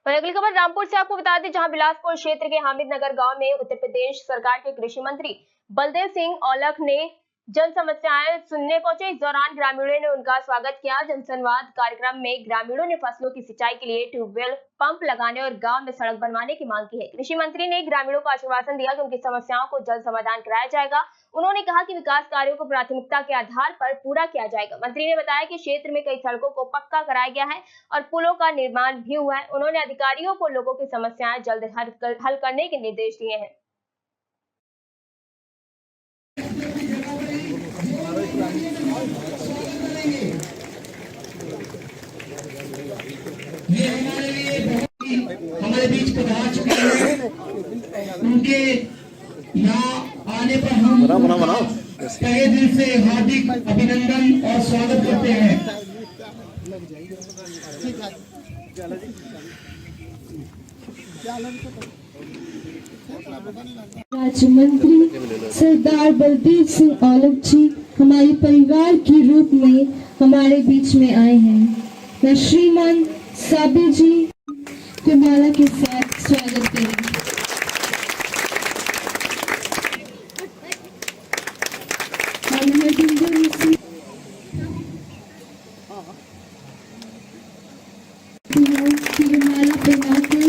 वहीं अगली खबर रामपुर से आपको बता दें, जहां बिलासपुर क्षेत्र के हामिद नगर गांव में उत्तर प्रदेश सरकार के कृषि मंत्री बलदेव सिंह औलख ने जन समस्याएं सुनने पहुंचे। इस दौरान ग्रामीणों ने उनका स्वागत किया। जनसंवाद कार्यक्रम में ग्रामीणों ने फसलों की सिंचाई के लिए ट्यूबवेल पंप लगाने और गांव में सड़क बनवाने की मांग की है। कृषि मंत्री ने ग्रामीणों को आश्वासन दिया कि उनकी समस्याओं को जल्द समाधान कराया जाएगा। उन्होंने कहा कि विकास कार्यों को प्राथमिकता के आधार पर पूरा किया जाएगा। मंत्री ने बताया कि क्षेत्र में कई सड़कों को पक्का कराया गया है और पुलों का निर्माण भी हुआ है। उन्होंने अधिकारियों को लोगों की समस्याएं जल्द हल करने के निर्देश दिए हैं। ये हमारे लिए बहुत ही हमारे बीच पधार चुके हैं। उनके यहाँ आने पर हम तहे दिल से हार्दिक अभिनंदन और स्वागत करते हैं। राज्य मंत्री सरदार बलदेव सिंह औलख जी हमारे परिवार के रूप में हमारे बीच में आए हैं। मैं श्रीमान साबिर जी को माला के साथ स्वागत करेंगे। माला पहना के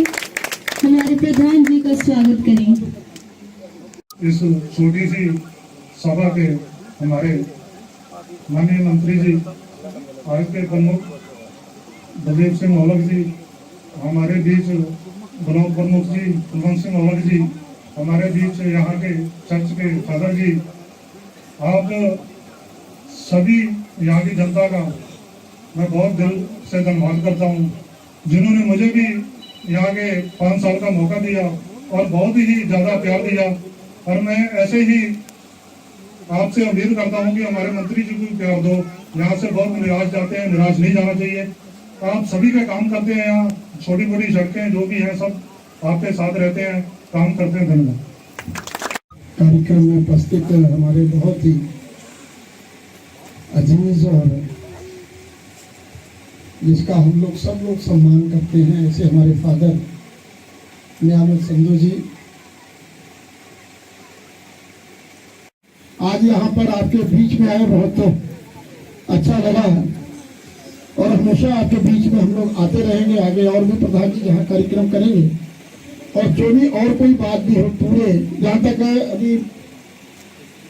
हमारे प्रधान जी का स्वागत करें। इस छोटी सी सभा के हमारे माननीय मंत्री जी, भारत के प्रमुख बलदेव सिंह औलख जी, हमारे बीच ब्लॉक प्रमुख जी कुलवंत सिंह औलख जी, हमारे बीच यहाँ के चर्च के फादर जी, आप सभी यहाँ की जनता का मैं बहुत दिल से धन्यवाद करता हूँ, जिन्होंने मुझे भी यहाँ के 5 साल का मौका दिया और बहुत ही ज़्यादा प्यार दिया। और मैं ऐसे ही आपसे उम्मीद करता हूँ कि हमारे मंत्री जी को प्यार दो। यहाँ से बहुत निराश जाते हैं, निराश नहीं जाना चाहिए। आप सभी का काम करते हैं, यहाँ छोटी मोटी सड़कें जो भी हैं सब आपके साथ रहते हैं, काम करते हैं। धन्यवाद। कार्यक्रम में उपस्थित हमारे बहुत ही अजीज और जिसका हम लोग सब लोग सम्मान करते हैं, ऐसे हमारे फादर नियामत संधू जी, आज यहाँ पर आपके बीच में आए बहुत अच्छा लगा और हमेशा आपके बीच में हम लोग आते रहेंगे। आगे और भी प्रधान जी यहाँ कार्यक्रम करेंगे और जो भी और कोई बात भी हो पूरे जहाँ तक अभी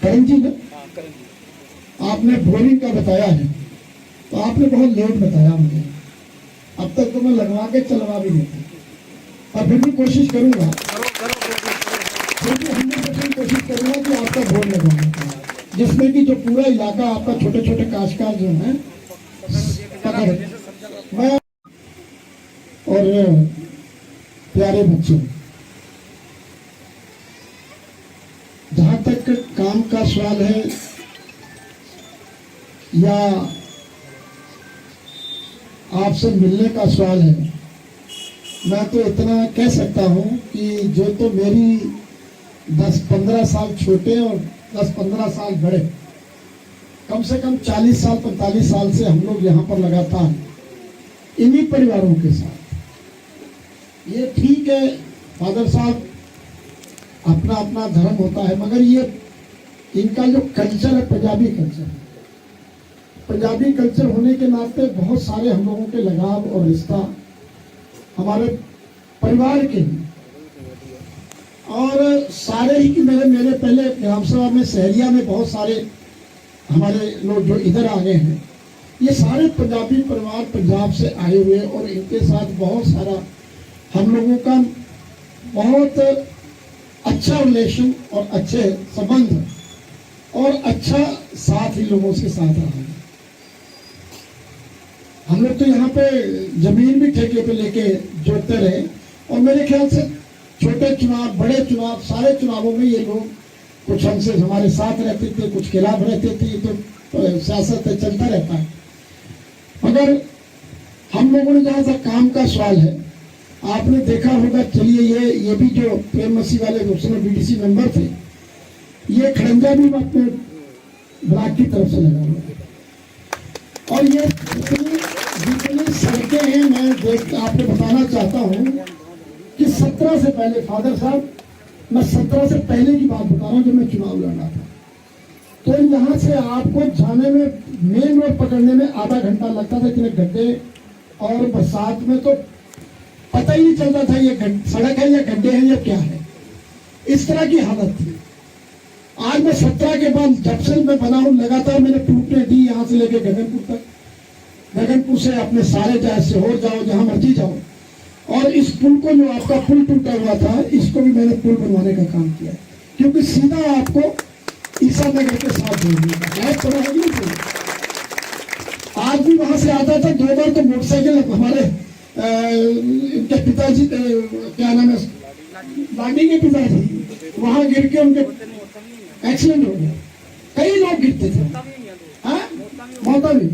करण जी आपने बोरिंग का बताया है तो आपने बहुत लेट बताया मुझे। अब तक तो मैं लगवा के चलवा भी नहीं था और फिर भी कोशिश करूंगा, कोशिश करूंगा कि आपका बोर्ड लगवाऊंगा जिसमें कि जो पूरा इलाका आपका छोटे छोटे काश्तकार जो है पकड़ मैं और प्यारे बच्चों, जहां तक काम का सवाल है या आपसे मिलने का सवाल है, मैं तो इतना कह सकता हूं कि जो तो मेरी 10-15 साल छोटे और 10-15 साल बड़े, कम से कम 40 साल 45 साल से हम लोग यहाँ पर लगातार इन्हीं परिवारों के साथ। ये ठीक है फादर साहब, अपना अपना धर्म होता है, मगर ये इनका जो कल्चर है पंजाबी कल्चर है, पंजाबी कल्चर होने के नाते बहुत सारे हम लोगों के लगाव और रिश्ता हमारे परिवार के लिए और सारे ही कि मेरे पहले ग्राम सभा में शहरिया में बहुत सारे हमारे लोग जो इधर आ गए हैं, ये सारे पंजाबी परिवार पंजाब से आए हुए और इनके साथ बहुत सारा हम लोगों का बहुत अच्छा रिलेशन और अच्छे संबंध और अच्छा साथ ही लोगों से साथ रहा है। हम लोग तो यहाँ पे जमीन भी ठेके पे लेके जोतते रहे और मेरे ख्याल से छोटे चुनाव बड़े चुनाव सारे चुनावों में ये लोग कुछ हमसे हमारे साथ रहते थे, कुछ खिलाफ रहते थे, तो सियासत चलता रहता है। मगर हम लोगों ने जहाँ तक काम का सवाल है, आपने देखा होगा, चलिए ये भी जो प्रेम मसीह वाले उसमें बीडीसी मेंबर थे, ये खड़ंजा भी अपने ब्लॉक की तरफ से लगा हुआ और ये जितनी सड़कें हैं, मैं आपको बताना चाहता हूँ 17 से पहले, फादर साहब मैं 17 से पहले की बात बता रहा हूँ, जब मैं चुनाव लड़ा था, तो यहाँ से आपको जाने में, मेन रोड पकड़ने में आधा घंटा लगता था। इतने गड्ढे, और बरसात में तो पता ही नहीं चलता था ये सड़क है या गड्ढे हैं या क्या है, इस तरह की हालत थी। आज मैं 17 के बाद जब से मैं बना हूँ, लगातार मैंने टूटने दी, यहाँ से लेके गगनपुर तक, गगनपुर से अपने सारे जाए सीहोर जाओ, जहां मर्जी जाओ। और इस पुल को, जो आपका पुल टूटा हुआ था, इसको भी मैंने पुल बनवाने का काम किया, क्योंकि सीधा आपको ईसा नगर के साथ जोड़ने का। आज भी वहां से आता था 2 बार, तो मोटरसाइकिल हमारे इनके पिताजी, क्या नाम है, लाडी के पिताजी, वहां गिर के उनके एक्सीडेंट हो गया। कई लोग गिरते थे, मौत भी।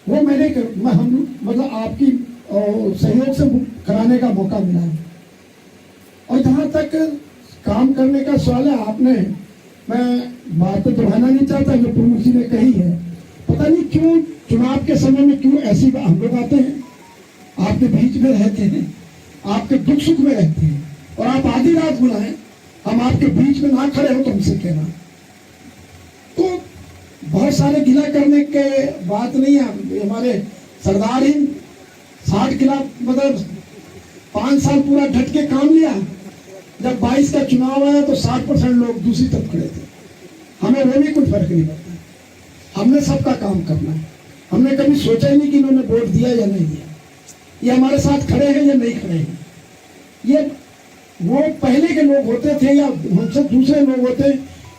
वो हम मतलब आपकी सहयोग से कराने का मौका मिला है। और जहां तक काम करने का सवाल है, आपने, मैं बात तो दोहराना नहीं चाहता, जो प्रमुख जी ने कही है, पता नहीं क्यों चुनाव के समय में क्यों ऐसी हम लोग आते हैं, आपके बीच में रहते हैं, आपके दुख सुख में रहते हैं, और आप आधी रात बुलाएं, हम आपके बीच में ना खड़े हो तो हमसे कहना। तो बहुत सारे गिला करने के बात नहीं है। हमारे सरदार ही 60 किला, मतलब 5 साल पूरा डट के काम लिया। जब 22 का चुनाव आया तो 60% लोग दूसरी तरफ खड़े थे। हमें वो भी कोई फर्क नहीं पड़ता, हमने सबका काम करना है। हमने कभी सोचा ही नहीं कि इन्होंने वोट दिया या नहीं दिया, ये हमारे साथ खड़े हैं या नहीं खड़े हैं। ये वो पहले के लोग होते थे या हमसे दूसरे लोग होते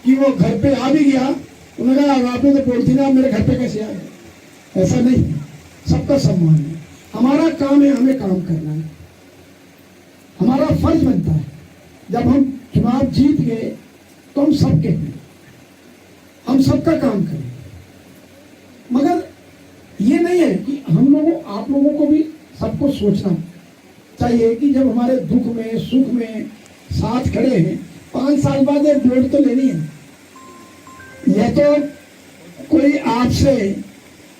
कि वो घर पे आ भी गया, उन्होंने कहा आपने तो वोट दिया, मेरे घर पे कैसे आए। ऐसा नहीं, सबका सम्मान है। हमारा काम है, हमें काम करना है, हमारा फर्ज बनता है। जब हम चुनाव जीत गए तो हम सबके हैं, हम सबका काम करें। मगर ये नहीं है कि हम लोगों, आप लोगों को भी सबको सोचना चाहिए कि जब हमारे दुख में सुख में साथ खड़े हैं, 5 साल बाद एक वोट तो लेनी है। यह तो कोई आपसे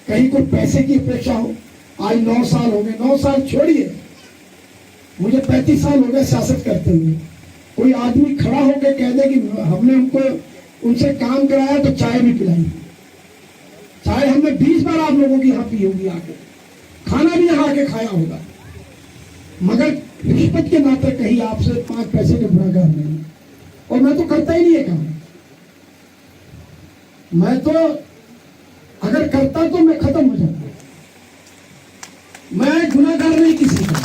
कहीं कोई पैसे की अपेक्षा हो। आज 9 साल हो गए, 9 साल छोड़िए, मुझे 35 साल हो गए सियासत करते हुए। कोई आदमी खड़ा होकर कह दे कि हमने उनको उनसे काम कराया तो चाय भी पिलाई, चाय हमने 20 बार आप लोगों की यहाँ पी होगी, आके खाना भी यहाँ आके खाया होगा, मगर रिश्वत के नाते कहीं आपसे 5 पैसे के गुनाहगार नहीं। और मैं तो करता ही नहीं है काम। मैं तो अगर करता तो मैं खत्म हो जाता। मैं गुनाहगार नहीं किसी का।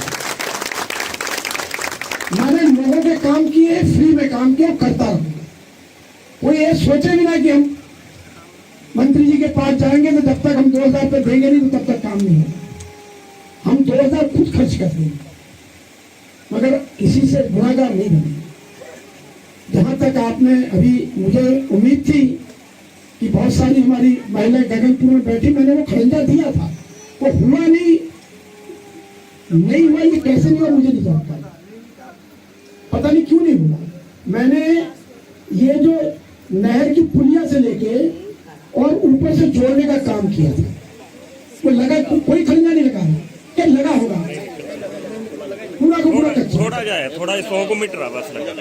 मैंने लोगों के काम किए, फ्री में काम किया, करता रहूंगा। कोई ये सोचे भी ना कि हम मंत्री जी के पास जाएंगे तो जब तक हम 2000 रुपये देंगे नहीं तो तब तक काम नहीं होगा। हम 2000 खुद खर्च कर देंगे, मगर किसी से गुनाहगार नहीं बने। जहां तक आपने अभी, मुझे उम्मीद थी कि बहुत सारी हमारी महिलाएं गगनपुर में बैठी, मैंने वो खरंजा दिया था, वो हुआ नहीं हुआ। ये कैसे नहीं हुआ मुझे नहीं जानता, पता नहीं क्यों नहीं हुआ। मैंने ये जो नहर की पुलिया से लेके और ऊपर से जोड़ने का काम किया था, वो लगा, कोई खरंजा नहीं लगा है, क्या लगा होगा, पूरा का पूरा कच्चा, थोड़ा जाए, थोड़ा 100 मीटर बस लगा।